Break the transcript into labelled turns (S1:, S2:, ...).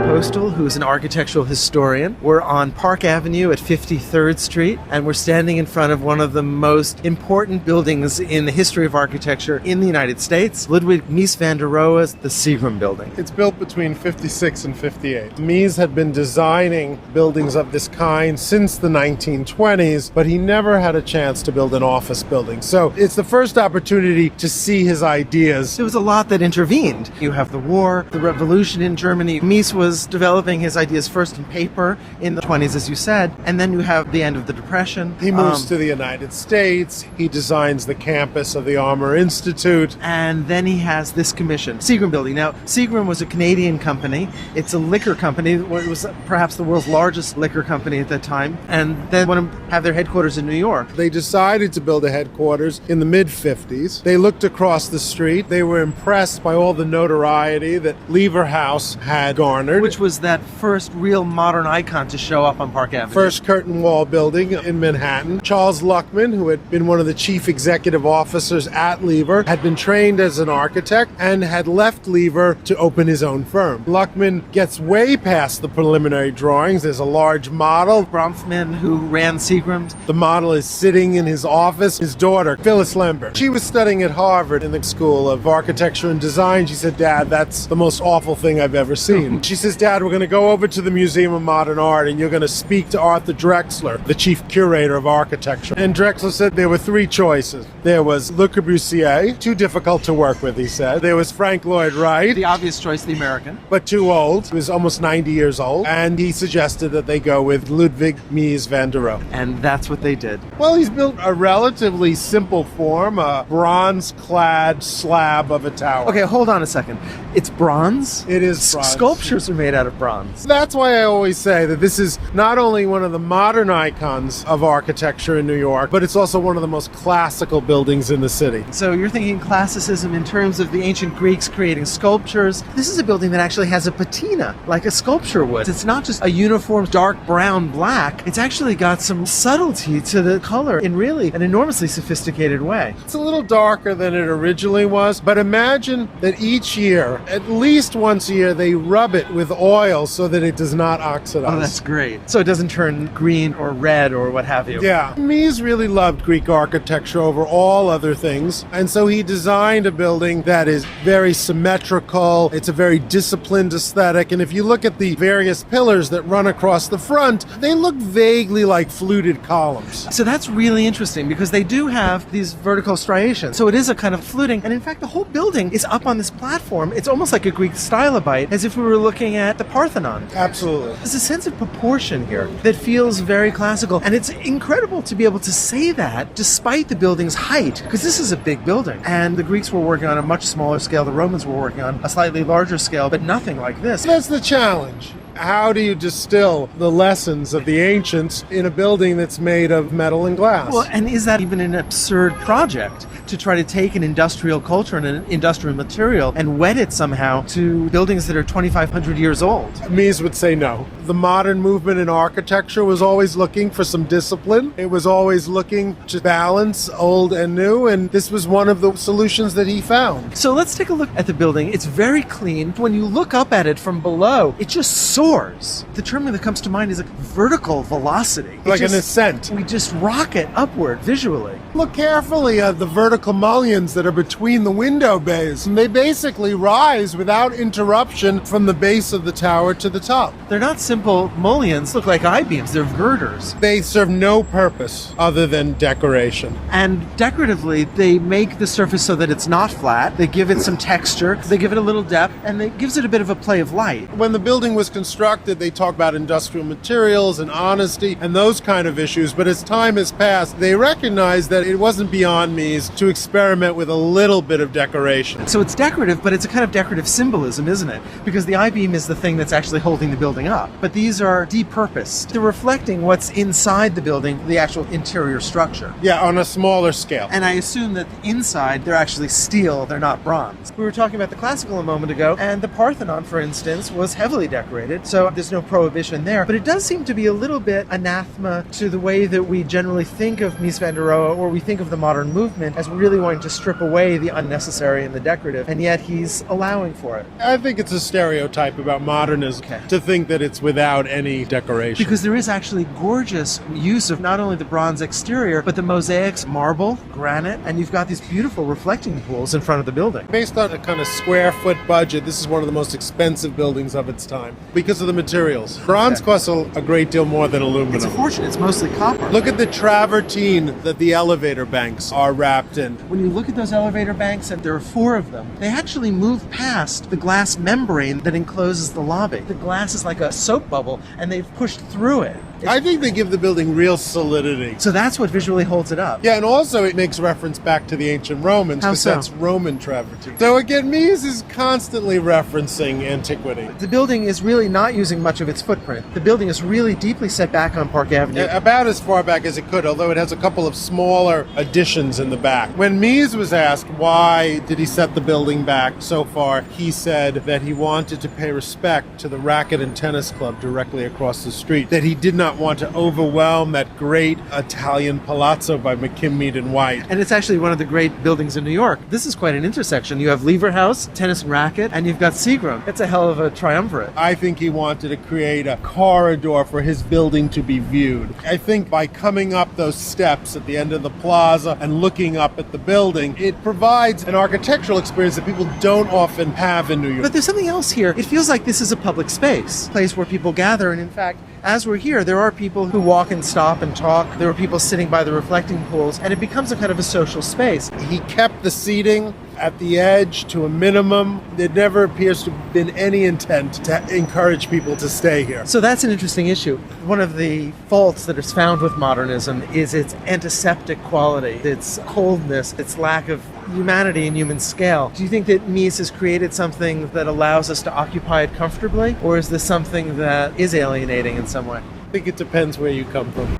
S1: Postal, who's an architectural historian. We're on Park Avenue at 53rd Street, and we're standing in front of one of the most important buildings in the history of architecture in the United States, Ludwig Mies van der Rohe's the Seagram Building.
S2: It's built between 56 and 58. Mies had been designing buildings of this kind since the 1920s, but he never had a chance to build an office building. So it's the first opportunity to see his ideas.
S1: There was a lot that intervened. You have the war, the revolution in Germany. Mies was developing his ideas first in paper in the 20s, as you said, and then you have the end of the Depression.
S2: He moves to the United States. He designs the campus of the Armour Institute.
S1: And then he has this commission, Seagram Building. Now, Seagram was a Canadian company. It's a liquor company. It was perhaps the world's largest liquor company at that time. And they want to have their headquarters in New York.
S2: They decided to build a headquarters in the mid-50s. They looked across the street. They were impressed by all the notoriety that Lever House had garnered.
S1: Which was that first real modern icon to show up on Park Avenue.
S2: First curtain wall building in Manhattan. Charles Luckman, who had been one of the chief executive officers at Lever, had been trained as an architect and had left Lever to open his own firm. Luckman gets way past the preliminary drawings. There's a large model.
S1: Bronfman, who ran Seagram's.
S2: The model is sitting in his office. His daughter, Phyllis Lember. She was studying at Harvard in the School of Architecture and Design. She said, "Dad, that's the most awful thing I've ever seen." She says, "Dad, we're going to go over to the Museum of Modern Art and you're going to speak to Arthur Drexler, the chief curator of architecture." And Drexler said there were three choices. There was Le Corbusier, too difficult to work with, he said. There was Frank Lloyd Wright.
S1: The obvious choice, the American.
S2: But too old. He was almost 90 years old. And he suggested that they go with Ludwig Mies van der Rohe.
S1: And that's what they did.
S2: Well, he's built a relatively simple form, a bronze-clad slab of a tower.
S1: Okay, hold on a second. It's bronze?
S2: It is bronze.
S1: Sculptures are made out of bronze.
S2: That's why I always say that this is not only one of the modern icons of architecture in New York, but it's also one of the most classical buildings in the city.
S1: So you're thinking classicism in terms of the ancient Greeks creating sculptures. This is a building that actually has a patina, like a sculpture would. It's not just a uniform dark brown black. It's actually got some subtlety to the color in really an enormously sophisticated way.
S2: It's a little darker than it originally was, but imagine that each year, at least once a year, they rub it with oil so that it does not oxidize.
S1: Oh, that's great. So it doesn't turn green or red or what have you.
S2: Yeah. Mies really loved Greek architecture over all other things, and so he designed a building that is very symmetrical. It's a very disciplined aesthetic, and if you look at the various pillars that run across the front, they look vaguely like fluted columns.
S1: So that's really interesting because they do have these vertical striations. So it is a kind of fluting, and in fact the whole building is up on this platform. It's almost like a Greek stylobite, as if we were looking at the Parthenon.
S2: Absolutely.
S1: There's a sense of proportion here that feels very classical, and it's incredible to be able to say that despite the building's height, because this is a big building, and the Greeks were working on a much smaller scale, the Romans were working on a slightly larger scale, but nothing like this.
S2: That's the challenge. How do you distill the lessons of the ancients in a building that's made of metal and glass?
S1: Well, and is that even an absurd project to try to take an industrial culture and an industrial material and wed it somehow to buildings that are 2,500 years old?
S2: Mies would say no. The modern movement in architecture was always looking for some discipline. It was always looking to balance old and new, and this was one of the solutions that he found.
S1: So let's take a look at the building. It's very clean. When you look up at it from below, it just soars. The term that comes to mind is a vertical velocity.
S2: Like an ascent.
S1: We just rocket upward visually.
S2: Look carefully at the vertical mullions that are between the window bays. And they basically rise without interruption from the base of the tower to the top.
S1: They're not simple mullions, look like I-beams, they're girders.
S2: They serve no purpose other than decoration.
S1: And decoratively, they make the surface so that it's not flat. They give it some texture, they give it a little depth, and it gives it a bit of a play of light.
S2: When the building was constructed, they talk about industrial materials and honesty and those kind of issues, but as time has passed, they recognized that it wasn't beyond Mies to experiment with a little bit of decoration.
S1: So it's decorative, but it's a kind of decorative symbolism, isn't it? Because the I-beam is the thing that's actually holding the building up. But these are depurposed. They're reflecting what's inside the building, the actual interior structure.
S2: Yeah, on a smaller scale.
S1: And I assume that inside, they're actually steel, they're not bronze. We were talking about the classical a moment ago, and the Parthenon, for instance, was heavily decorated, so there's no prohibition there. But it does seem to be a little bit anathema to the way that we generally think of Mies van der Rohe, or where we think of the modern movement as really wanting to strip away the unnecessary and the decorative, and yet he's allowing for it.
S2: I think it's a stereotype about modernism to think that it's without any decoration.
S1: Because there is actually gorgeous use of not only the bronze exterior, but the mosaics, marble, granite, and you've got these beautiful reflecting pools in front of the building.
S2: Based on a kind of square foot budget, this is one of the most expensive buildings of its time because of the materials. Bronze costs a great deal more than aluminum.
S1: It's a fortune. It's mostly copper.
S2: Look at the travertine that the elevator banks are wrapped in.
S1: When you look at those elevator banks, and there are 4 of them, they actually move past the glass membrane that encloses the lobby. The glass is like a soap bubble, and they've pushed through it.
S2: I think they give the building real solidity.
S1: So that's what visually holds it up.
S2: Yeah, and also it makes reference back to the ancient Romans,
S1: How
S2: because
S1: so?
S2: that's Roman travertine. So again, Mies is constantly referencing antiquity.
S1: The building is really not using much of its footprint. The building is really deeply set back on Park Avenue.
S2: About as far back as it could, although it has a couple of smaller additions in the back. When Mies was asked why did he set the building back so far, he said that he wanted to pay respect to the Racket and Tennis Club directly across the street, that he did not want to overwhelm that great Italian palazzo by McKim, and White.
S1: And it's actually one of the great buildings in New York. This is quite an intersection. You have Lever House, Tennis and Racket, and you've got Seagram. It's a hell of a triumvirate.
S2: I think he wanted to create a corridor for his building to be viewed. I think by coming up those steps at the end of the plaza and looking up at the building, it provides an architectural experience that people don't often have in New York.
S1: But there's something else here. It feels like this is a public space, a place where people gather, and in fact, as we're here, there are people who walk and stop and talk. There are people sitting by the reflecting pools, and it becomes a kind of a social space.
S2: He kept the seating at the edge to a minimum. There never appears to have been any intent to encourage people to stay here.
S1: So that's an interesting issue. One of the faults that is found with modernism is its antiseptic quality, its coldness, its lack of humanity and human scale. Do you think that Mies has created something that allows us to occupy it comfortably, or is this something that is alienating in some way?
S2: I think it depends where you come from.